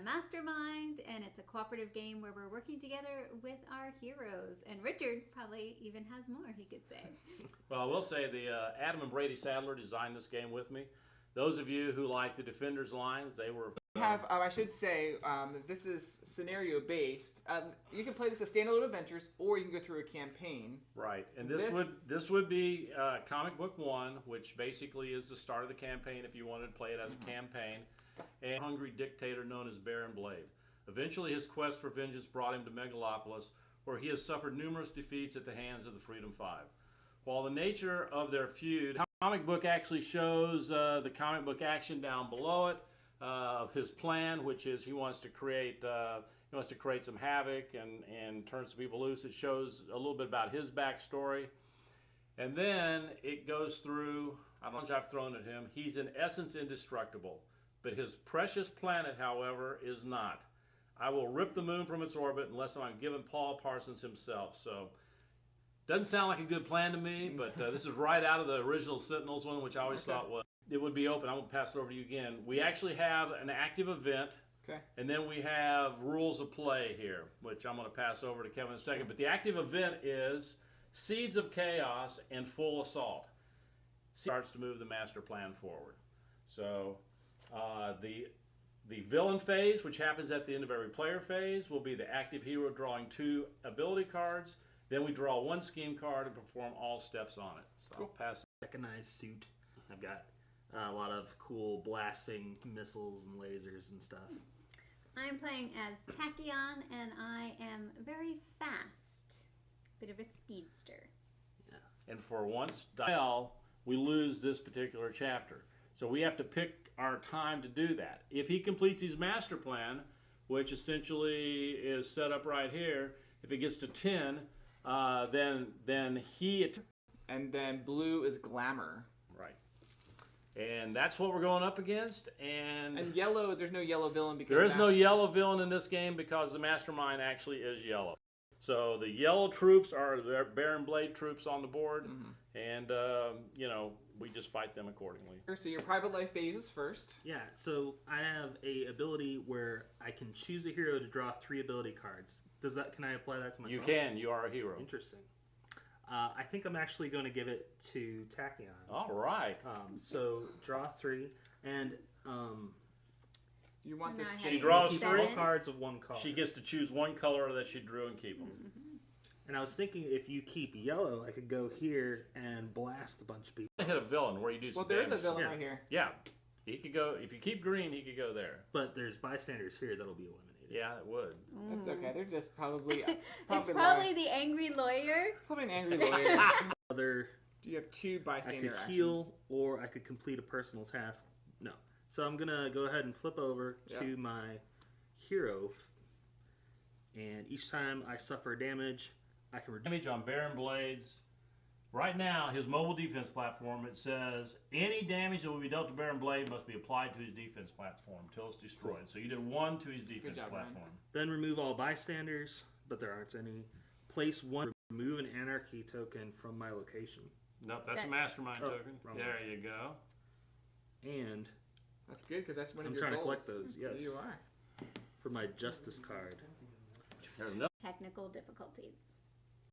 mastermind, and it's a cooperative game where we're working together with our heroes. And Richard probably even has more he could say. Well, I will say the Adam and Brady Sadler designed this game with me. Those of you who like the Defenders lines, they were... I should say, this is scenario based. You can play this as standalone adventures, or you can go through a campaign. Right, and this would be Comic Book 1, which basically is the start of the campaign if you wanted to play it as a campaign. And a hungry dictator known as Baron Blade. Eventually, his quest for vengeance brought him to Megalopolis, where he has suffered numerous defeats at the hands of the Freedom Five. While the nature of their feud, the comic book actually shows the comic book action down below it. Of his plan, which is he wants to create some havoc and turn some people loose. It shows a little bit about his backstory, and then it goes through. I don't know how much I've thrown at him. He's in essence indestructible, but his precious planet, however, is not. I will rip the moon from its orbit unless I'm given Paul Parsons himself. So, doesn't sound like a good plan to me, but this is right out of the original Sentinels one, which I always thought was. It would be open. I'm going to pass it over to you again. We actually have an active event, and then we have rules of play here, which I'm going to pass over to Kevin in a second. But the active event is Seeds of Chaos and Full Assault. Starts to move the master plan forward. So the villain phase, which happens at the end of every player phase, will be the active hero drawing 2 ability cards. Then we draw 1 scheme card and perform all steps on it. So I'll pass. Mechanized suit. I've got a lot of cool blasting missiles and lasers and stuff. I'm playing as Tachyon, and I am very fast. Bit of a speedster. Yeah. And for once, we lose this particular chapter. So we have to pick our time to do that. If he completes his master plan, which essentially is set up right here, if it gets to 10, then he... And then blue is glamour. Right. And that's what we're going up against. And yellow, there's no yellow villain because there is no yellow villain in this game because the mastermind actually is yellow. So the yellow troops are the Baron Blade troops on the board, and we just fight them accordingly. So your private life phase is first. Yeah. So I have a ability where I can choose a hero to draw 3 ability cards. Can I apply that to myself? You can. You are a hero. Interesting. I think I'm actually going to give it to Tachyon. All right. So draw 3, and you want this. She draws 3 cards of 1 color. She gets to choose 1 color that she drew and keep them. And I was thinking if you keep yellow, I could go here and blast a bunch of people. I hit a villain where you do some Well, there is a damage. villain right here. Yeah. He could go, if you keep green, he could go there. But there's bystanders here that'll be eliminated. Yeah, it would. That's okay. They're just probably... It's probably the angry lawyer. Probably an angry lawyer. Do you have 2 bystander actions? I could actions? heal, or I could complete a personal task. No. So I'm going to go ahead and flip over to my hero. And each time I suffer damage, I can reduce damage on Baron Blades. Right now, his mobile defense platform, it says, any damage that will be dealt to Baron Blade must be applied to his defense platform until it's destroyed. So you did 1 to his defense platform. Then remove all bystanders, but there aren't any. Place 1, remove an anarchy token from my location. Nope, that's a mastermind token. There you go. And that's good because that's one of I'm your trying goals. to collect those, yes. There you are. For my justice card. Technical difficulties.